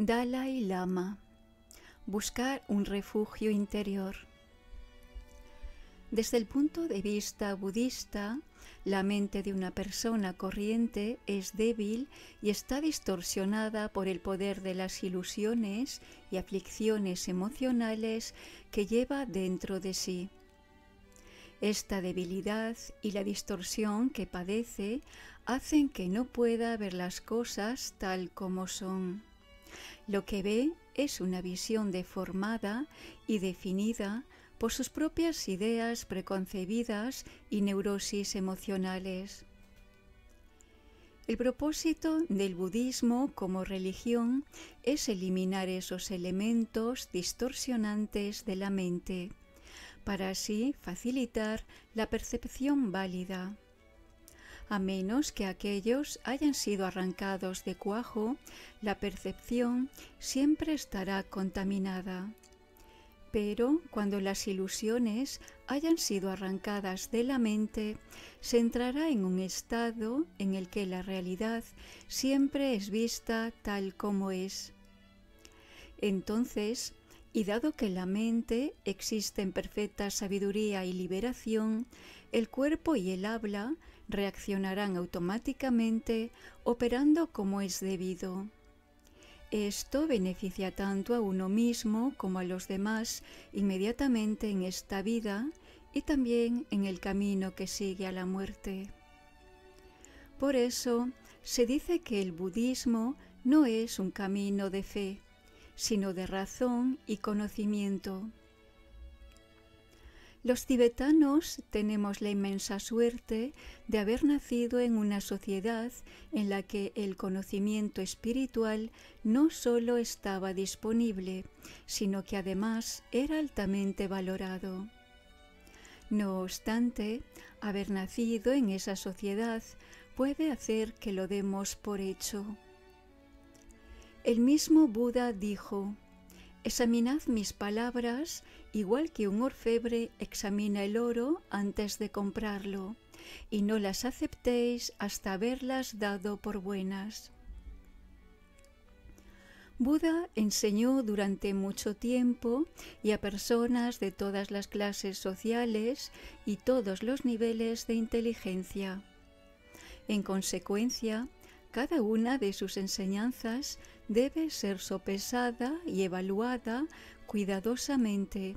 Dalai Lama. Buscar un refugio interior. Desde el punto de vista budista, la mente de una persona corriente es débil y está distorsionada por el poder de las ilusiones y aflicciones emocionales que lleva dentro de sí. Esta debilidad y la distorsión que padece hacen que no pueda ver las cosas tal como son. Lo que ve es una visión deformada y definida por sus propias ideas preconcebidas y neurosis emocionales. El propósito del budismo como religión es eliminar esos elementos distorsionantes de la mente, para así facilitar la percepción válida. A menos que aquellos hayan sido arrancados de cuajo, la percepción siempre estará contaminada. Pero cuando las ilusiones hayan sido arrancadas de la mente, se entrará en un estado en el que la realidad siempre es vista tal como es. Entonces, y dado que la mente existe en perfecta sabiduría y liberación, el cuerpo y el habla reaccionarán automáticamente operando como es debido. Esto beneficia tanto a uno mismo como a los demás inmediatamente en esta vida y también en el camino que sigue a la muerte. Por eso se dice que el budismo no es un camino de fe, sino de razón y conocimiento. Los tibetanos tenemos la inmensa suerte de haber nacido en una sociedad en la que el conocimiento espiritual no solo estaba disponible, sino que además era altamente valorado. No obstante, haber nacido en esa sociedad puede hacer que lo demos por hecho. El mismo Buda dijo: «Examinad mis palabras igual que un orfebre examina el oro antes de comprarlo, y no las aceptéis hasta haberlas dado por buenas». Buda enseñó durante mucho tiempo y a personas de todas las clases sociales y todos los niveles de inteligencia. En consecuencia, cada una de sus enseñanzas debe ser sopesada y evaluada cuidadosamente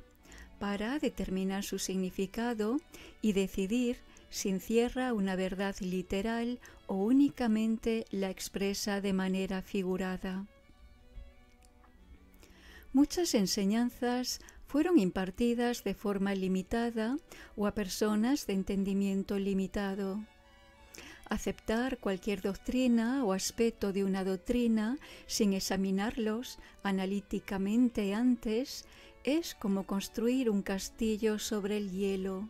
para determinar su significado y decidir si encierra una verdad literal o únicamente la expresa de manera figurada. Muchas enseñanzas fueron impartidas de forma limitada o a personas de entendimiento limitado. Aceptar cualquier doctrina o aspecto de una doctrina sin examinarlos analíticamente antes es como construir un castillo sobre el hielo.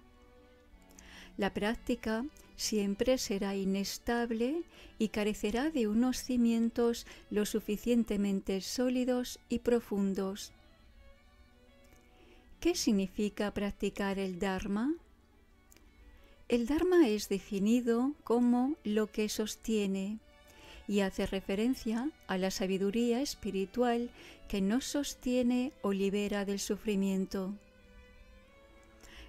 La práctica siempre será inestable y carecerá de unos cimientos lo suficientemente sólidos y profundos. ¿Qué significa practicar el Dharma? El Dharma es definido como lo que sostiene y hace referencia a la sabiduría espiritual que nos sostiene o libera del sufrimiento.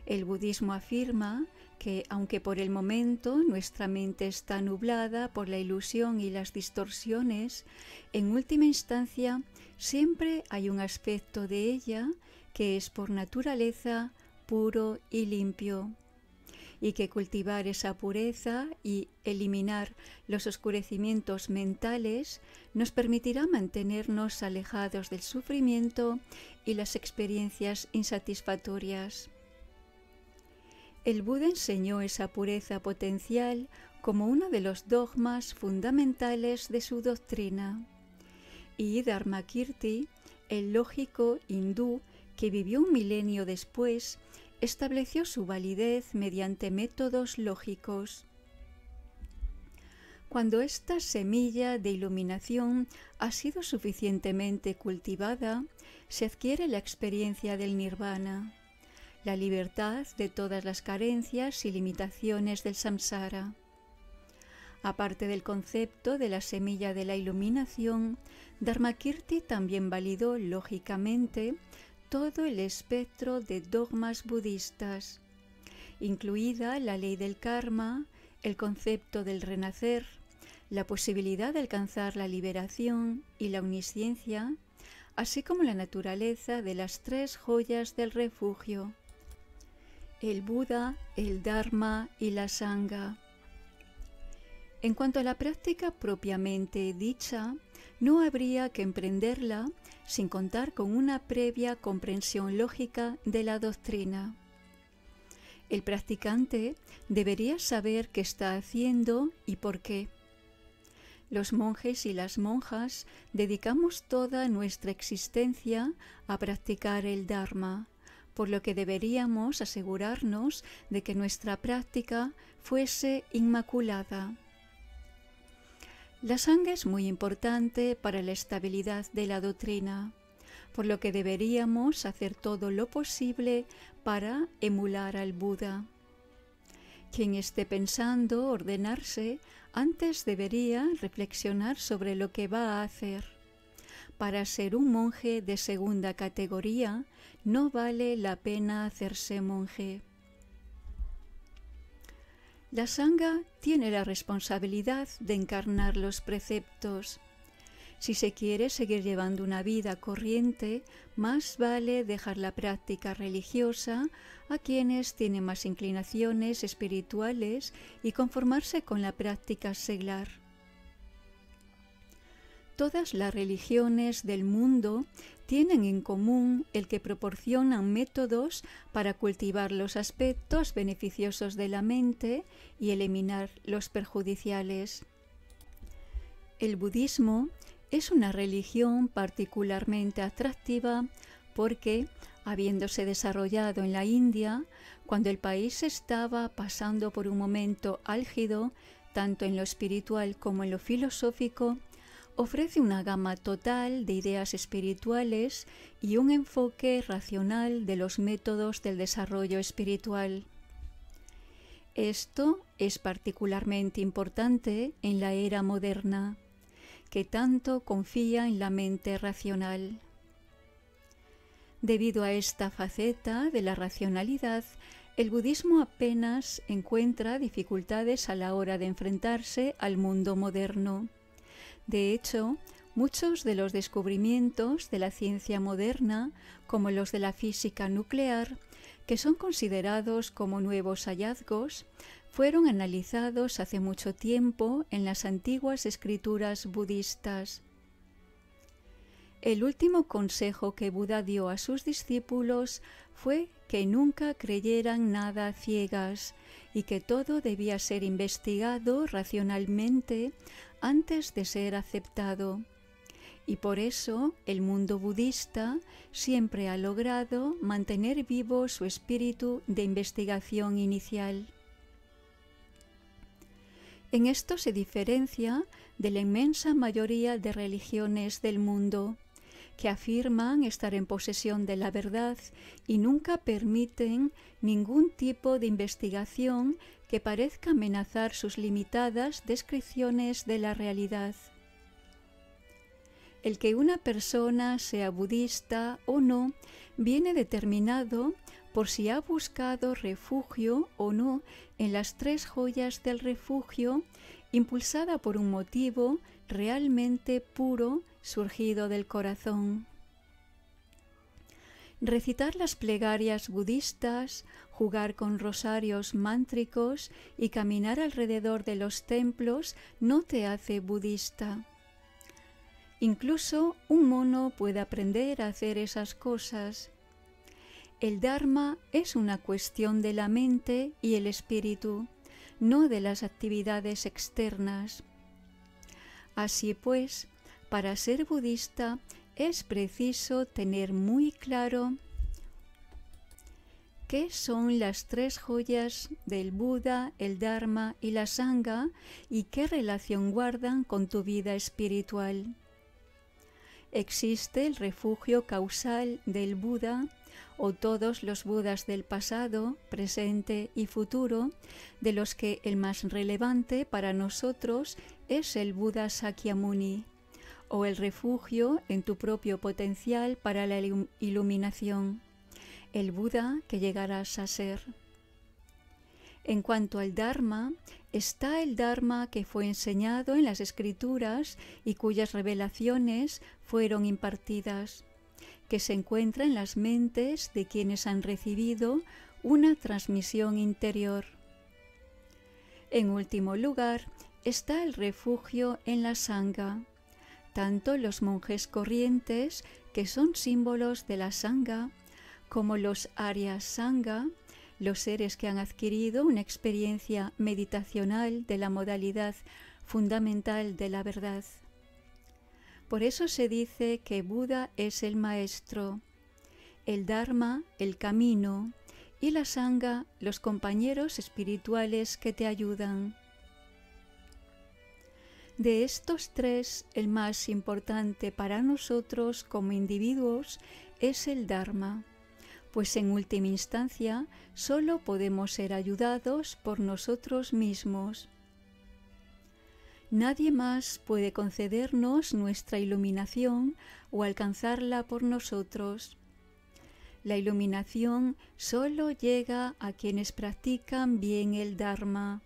El budismo afirma que, aunque por el momento nuestra mente está nublada por la ilusión y las distorsiones, en última instancia siempre hay un aspecto de ella que es por naturaleza puro y limpio, y que cultivar esa pureza y eliminar los oscurecimientos mentales nos permitirá mantenernos alejados del sufrimiento y las experiencias insatisfactorias. El Buda enseñó esa pureza potencial como uno de los dogmas fundamentales de su doctrina, y Dharmakirti, el lógico hindú que vivió un milenio después, estableció su validez mediante métodos lógicos. Cuando esta semilla de iluminación ha sido suficientemente cultivada, se adquiere la experiencia del nirvana, la libertad de todas las carencias y limitaciones del samsara. Aparte del concepto de la semilla de la iluminación, Dharmakirti también validó lógicamente todo el espectro de dogmas budistas, incluida la ley del karma, el concepto del renacer, la posibilidad de alcanzar la liberación y la omnisciencia, así como la naturaleza de las tres joyas del refugio: el Buda, el Dharma y la Sangha. En cuanto a la práctica propiamente dicha, no habría que emprenderla sin contar con una previa comprensión lógica de la doctrina. El practicante debería saber qué está haciendo y por qué. Los monjes y las monjas dedicamos toda nuestra existencia a practicar el Dharma, por lo que deberíamos asegurarnos de que nuestra práctica fuese inmaculada. La Sangha es muy importante para la estabilidad de la doctrina, por lo que deberíamos hacer todo lo posible para emular al Buda. Quien esté pensando ordenarse antes debería reflexionar sobre lo que va a hacer. Para ser un monje de segunda categoría no vale la pena hacerse monje. La Sangha tiene la responsabilidad de encarnar los preceptos. Si se quiere seguir llevando una vida corriente, más vale dejar la práctica religiosa a quienes tienen más inclinaciones espirituales y conformarse con la práctica seglar. Todas las religiones del mundo tienen en común el que proporcionan métodos para cultivar los aspectos beneficiosos de la mente y eliminar los perjudiciales. El budismo es una religión particularmente atractiva porque, habiéndose desarrollado en la India, cuando el país estaba pasando por un momento álgido, tanto en lo espiritual como en lo filosófico, ofrece una gama total de ideas espirituales y un enfoque racional de los métodos del desarrollo espiritual. Esto es particularmente importante en la era moderna, que tanto confía en la mente racional. Debido a esta faceta de la racionalidad, el budismo apenas encuentra dificultades a la hora de enfrentarse al mundo moderno. De hecho, muchos de los descubrimientos de la ciencia moderna, como los de la física nuclear, que son considerados como nuevos hallazgos, fueron analizados hace mucho tiempo en las antiguas escrituras budistas. El último consejo que Buda dio a sus discípulos fue que nunca creyeran nada a ciegas y que todo debía ser investigado racionalmente antes de ser aceptado. Y por eso el mundo budista siempre ha logrado mantener vivo su espíritu de investigación inicial. En esto se diferencia de la inmensa mayoría de religiones del mundo, que afirman estar en posesión de la verdad y nunca permiten ningún tipo de investigación que parezca amenazar sus limitadas descripciones de la realidad. El que una persona sea budista o no viene determinado por si ha buscado refugio o no en las tres joyas del refugio, impulsada por un motivo realmente puro surgido del corazón. Recitar las plegarias budistas, jugar con rosarios mántricos y caminar alrededor de los templos no te hace budista. Incluso un mono puede aprender a hacer esas cosas. El Dharma es una cuestión de la mente y el espíritu, no de las actividades externas. Así pues, para ser budista es preciso tener muy claro qué son las tres joyas del Buda, el Dharma y la Sangha y qué relación guardan con tu vida espiritual. Existe el refugio causal del Buda, o todos los Budas del pasado, presente y futuro, de los que el más relevante para nosotros es el Buda Sakyamuni, o el refugio en tu propio potencial para la iluminación, el Buda que llegarás a ser. En cuanto al Dharma, está el Dharma que fue enseñado en las Escrituras y cuyas revelaciones fueron impartidas, que se encuentra en las mentes de quienes han recibido una transmisión interior. En último lugar, está el refugio en la Sangha, tanto los monjes corrientes, que son símbolos de la Sangha, como los Arya Sangha, los seres que han adquirido una experiencia meditacional de la modalidad fundamental de la verdad. Por eso se dice que Buda es el maestro, el Dharma el camino y la Sangha los compañeros espirituales que te ayudan. De estos tres, el más importante para nosotros como individuos es el Dharma, pues en última instancia solo podemos ser ayudados por nosotros mismos. Nadie más puede concedernos nuestra iluminación o alcanzarla por nosotros. La iluminación solo llega a quienes practican bien el Dharma,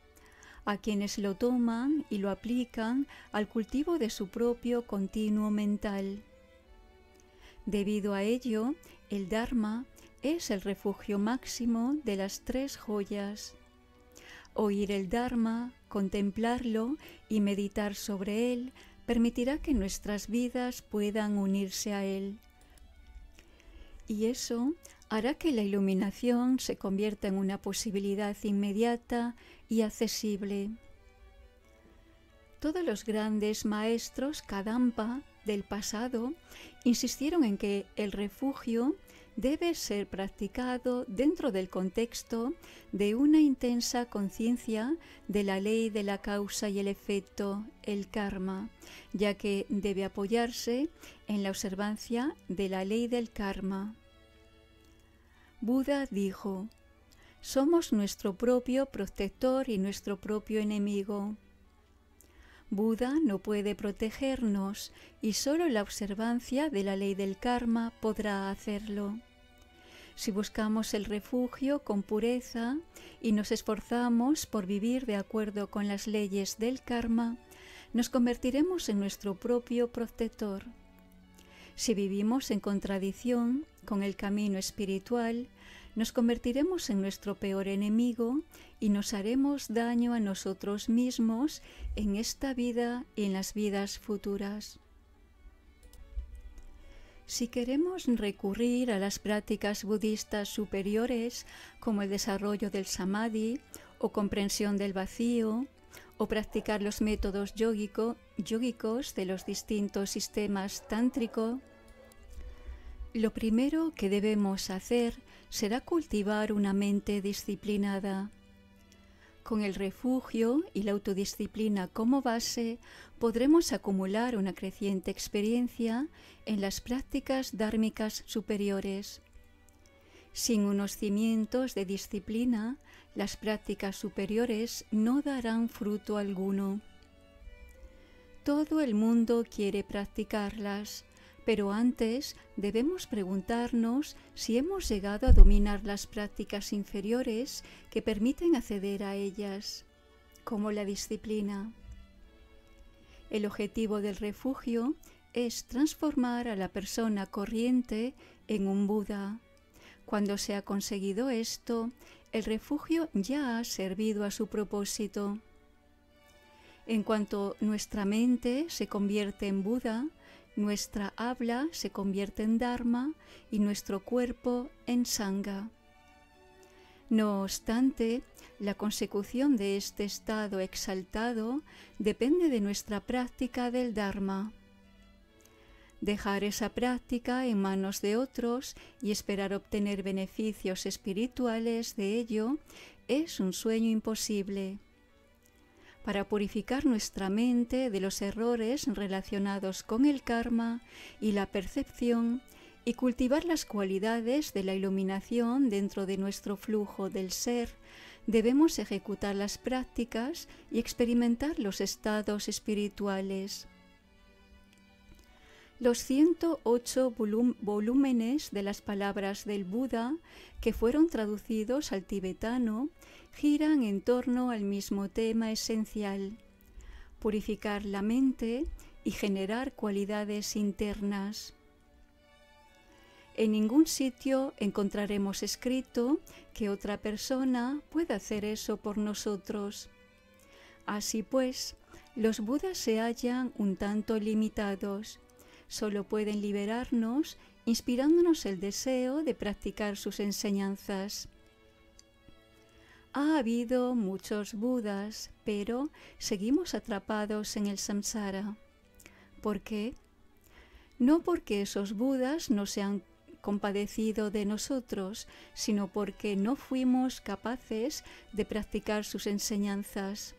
a quienes lo toman y lo aplican al cultivo de su propio continuo mental. Debido a ello, el Dharma es el refugio máximo de las tres joyas. Oír el Dharma, contemplarlo y meditar sobre él permitirá que nuestras vidas puedan unirse a él. Y eso hará que la iluminación se convierta en una posibilidad inmediata y accesible. Todos los grandes maestros Kadampa del pasado insistieron en que el refugio debe ser practicado dentro del contexto de una intensa conciencia de la ley de la causa y el efecto, el karma, ya que debe apoyarse en la observancia de la ley del karma. Buda dijo: somos nuestro propio protector y nuestro propio enemigo. Buda no puede protegernos y solo la observancia de la ley del karma podrá hacerlo. Si buscamos el refugio con pureza y nos esforzamos por vivir de acuerdo con las leyes del karma, nos convertiremos en nuestro propio protector. Si vivimos en contradicción con el camino espiritual, nos convertiremos en nuestro peor enemigo y nos haremos daño a nosotros mismos en esta vida y en las vidas futuras. Si queremos recurrir a las prácticas budistas superiores, como el desarrollo del samadhi o comprensión del vacío, o practicar los métodos yógicos de los distintos sistemas tántricos, lo primero que debemos hacer será cultivar una mente disciplinada. Con el refugio y la autodisciplina como base, podremos acumular una creciente experiencia en las prácticas dhármicas superiores. Sin unos cimientos de disciplina, las prácticas superiores no darán fruto alguno. Todo el mundo quiere practicarlas, pero antes debemos preguntarnos si hemos llegado a dominar las prácticas inferiores que permiten acceder a ellas, como la disciplina. El objetivo del refugio es transformar a la persona corriente en un Buda. Cuando se ha conseguido esto, el refugio ya ha servido a su propósito. En cuanto nuestra mente se convierte en Buda, nuestra habla se convierte en Dharma y nuestro cuerpo en Sangha. No obstante, la consecución de este estado exaltado depende de nuestra práctica del Dharma. Dejar esa práctica en manos de otros y esperar obtener beneficios espirituales de ello es un sueño imposible. Para purificar nuestra mente de los errores relacionados con el karma y la percepción, y cultivar las cualidades de la iluminación dentro de nuestro flujo del ser, debemos ejecutar las prácticas y experimentar los estados espirituales. Los 108 volúmenes de las palabras del Buda, que fueron traducidos al tibetano, giran en torno al mismo tema esencial: purificar la mente y generar cualidades internas. En ningún sitio encontraremos escrito que otra persona pueda hacer eso por nosotros. Así pues, los Budas se hallan un tanto limitados. Solo pueden liberarnos inspirándonos el deseo de practicar sus enseñanzas. Ha habido muchos Budas, pero seguimos atrapados en el samsara. ¿Por qué? No porque esos Budas no se han compadecido de nosotros, sino porque no fuimos capaces de practicar sus enseñanzas.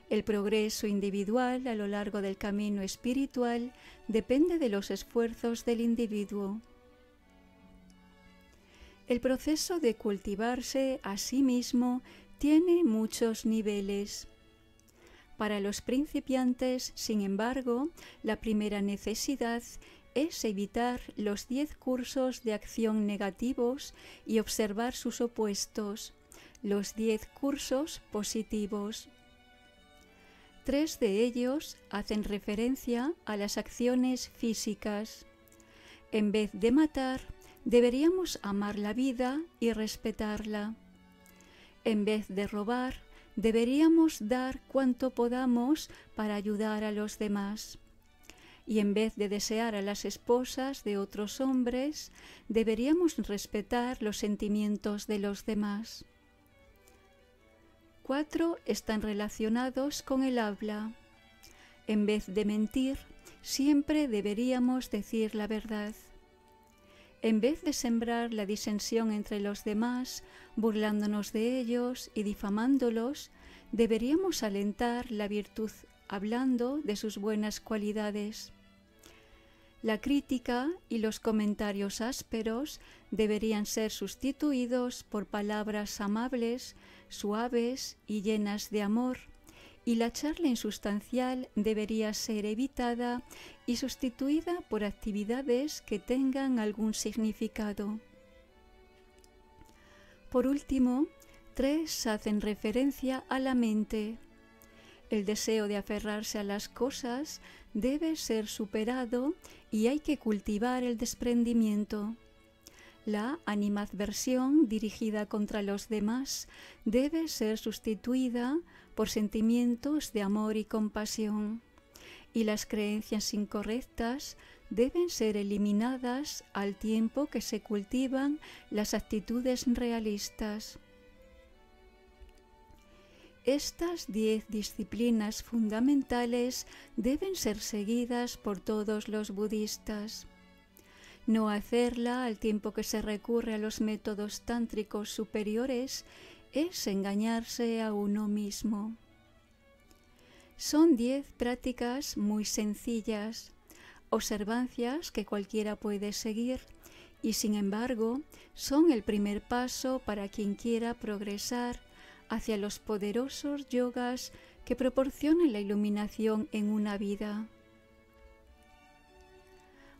El progreso individual a lo largo del camino espiritual depende de los esfuerzos del individuo. El proceso de cultivarse a sí mismo tiene muchos niveles. Para los principiantes, sin embargo, la primera necesidad es evitar los 10 cursos de acción negativos y observar sus opuestos, los 10 cursos positivos. 3 de ellos hacen referencia a las acciones físicas. En vez de matar, deberíamos amar la vida y respetarla. En vez de robar, deberíamos dar cuanto podamos para ayudar a los demás. Y en vez de desear a las esposas de otros hombres, deberíamos respetar los sentimientos de los demás. 4 están relacionados con el habla. En vez de mentir, siempre deberíamos decir la verdad. En vez de sembrar la disensión entre los demás, burlándonos de ellos y difamándolos, deberíamos alentar la virtud hablando de sus buenas cualidades. La crítica y los comentarios ásperos deberían ser sustituidos por palabras amables, suaves y llenas de amor, y la charla insustancial debería ser evitada y sustituida por actividades que tengan algún significado. Por último, 3 hacen referencia a la mente. El deseo de aferrarse a las cosas debe ser superado y hay que cultivar el desprendimiento. La animadversión dirigida contra los demás debe ser sustituida por sentimientos de amor y compasión, y las creencias incorrectas deben ser eliminadas al tiempo que se cultivan las actitudes realistas. Estas 10 disciplinas fundamentales deben ser seguidas por todos los budistas. No hacerla al tiempo que se recurre a los métodos tántricos superiores es engañarse a uno mismo. Son 10 prácticas muy sencillas, observancias que cualquiera puede seguir y sin embargo son el primer paso para quien quiera progresar hacia los poderosos yogas que proporcionan la iluminación en una vida.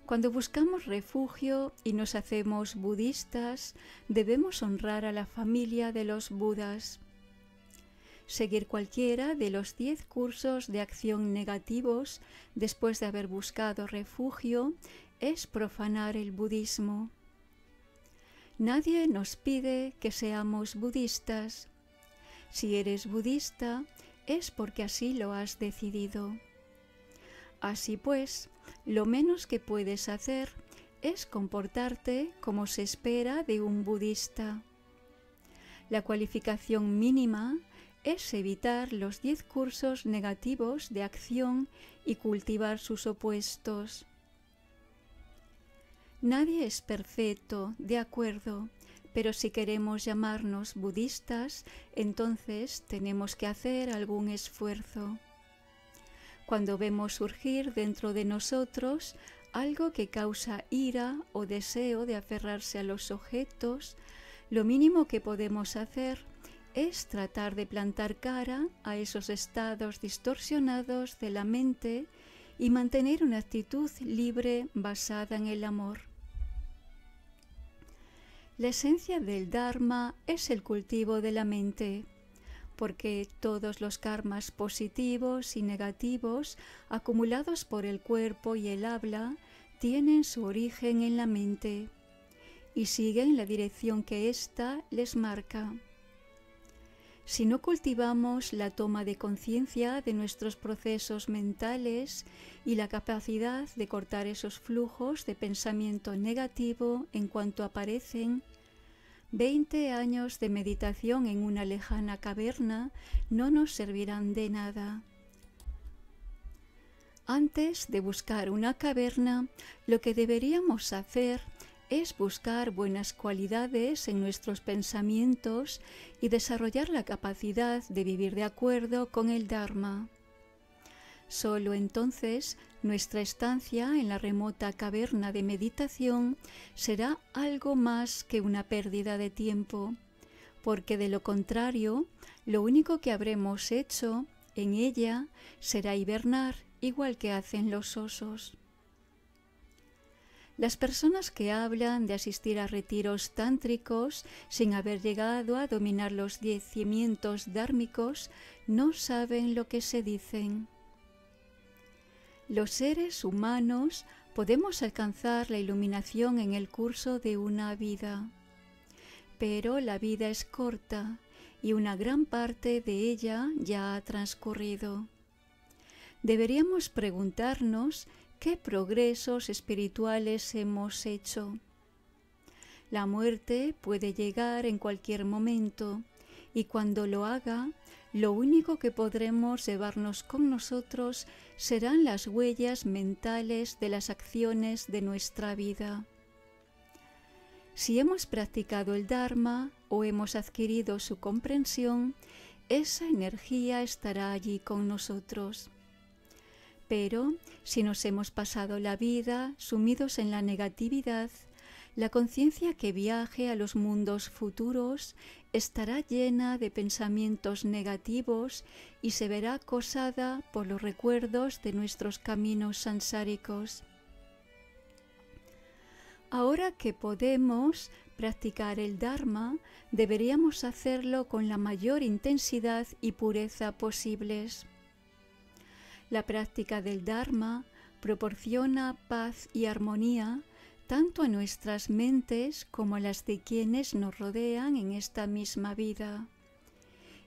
Cuando buscamos refugio y nos hacemos budistas, debemos honrar a la familia de los Budas. Seguir cualquiera de los 10 cursos de acción negativos después de haber buscado refugio es profanar el budismo. Nadie nos pide que seamos budistas. Si eres budista, es porque así lo has decidido. Así pues, lo menos que puedes hacer es comportarte como se espera de un budista. La cualificación mínima es evitar los 10 cursos negativos de acción y cultivar sus opuestos. Nadie es perfecto, de acuerdo, pero si queremos llamarnos budistas, entonces tenemos que hacer algún esfuerzo. Cuando vemos surgir dentro de nosotros algo que causa ira o deseo de aferrarse a los objetos, lo mínimo que podemos hacer es tratar de plantar cara a esos estados distorsionados de la mente y mantener una actitud libre basada en el amor. La esencia del Dharma es el cultivo de la mente, porque todos los karmas positivos y negativos acumulados por el cuerpo y el habla tienen su origen en la mente y siguen la dirección que ésta les marca. Si no cultivamos la toma de conciencia de nuestros procesos mentales y la capacidad de cortar esos flujos de pensamiento negativo en cuanto aparecen, 20 años de meditación en una lejana caverna no nos servirán de nada. Antes de buscar una caverna, lo que deberíamos hacer es buscar buenas cualidades en nuestros pensamientos y desarrollar la capacidad de vivir de acuerdo con el Dharma. Solo entonces nuestra estancia en la remota caverna de meditación será algo más que una pérdida de tiempo, porque de lo contrario, lo único que habremos hecho en ella será hibernar igual que hacen los osos. Las personas que hablan de asistir a retiros tántricos sin haber llegado a dominar los 10 cimientos dármicos no saben lo que se dicen. Los seres humanos podemos alcanzar la iluminación en el curso de una vida, pero la vida es corta y una gran parte de ella ya ha transcurrido. Deberíamos preguntarnos ¿qué progresos espirituales hemos hecho? La muerte puede llegar en cualquier momento y cuando lo haga, lo único que podremos llevarnos con nosotros serán las huellas mentales de las acciones de nuestra vida. Si hemos practicado el Dharma o hemos adquirido su comprensión, esa energía estará allí con nosotros. Pero si nos hemos pasado la vida sumidos en la negatividad, la conciencia que viaje a los mundos futuros estará llena de pensamientos negativos y se verá acosada por los recuerdos de nuestros caminos sansáricos. Ahora que podemos practicar el Dharma, deberíamos hacerlo con la mayor intensidad y pureza posibles. La práctica del Dharma proporciona paz y armonía tanto a nuestras mentes como a las de quienes nos rodean en esta misma vida.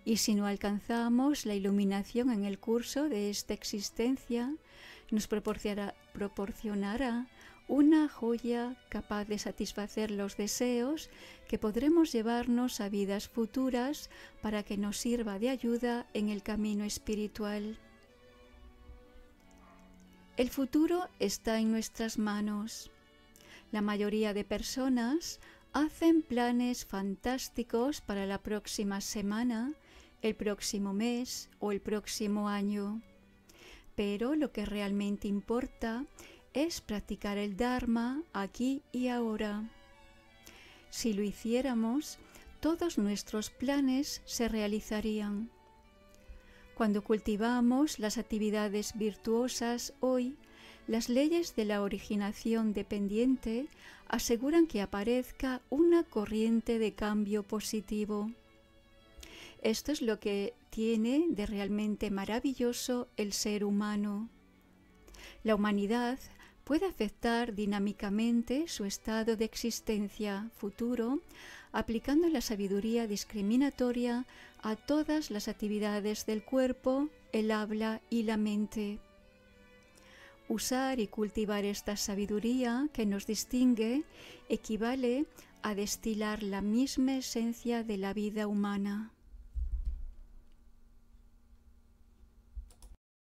Y si no alcanzamos la iluminación en el curso de esta existencia, nos proporcionará una joya capaz de satisfacer los deseos que podremos llevarnos a vidas futuras para que nos sirva de ayuda en el camino espiritual. El futuro está en nuestras manos. La mayoría de personas hacen planes fantásticos para la próxima semana, el próximo mes o el próximo año. Pero lo que realmente importa es practicar el Dharma aquí y ahora. Si lo hiciéramos, todos nuestros planes se realizarían. Cuando cultivamos las actividades virtuosas hoy, las leyes de la originación dependiente aseguran que aparezca una corriente de cambio positivo. Esto es lo que tiene de realmente maravilloso el ser humano. La humanidad puede afectar dinámicamente su estado de existencia futuro aplicando la sabiduría discriminatoria a todas las actividades del cuerpo, el habla y la mente. Usar y cultivar esta sabiduría que nos distingue equivale a destilar la misma esencia de la vida humana.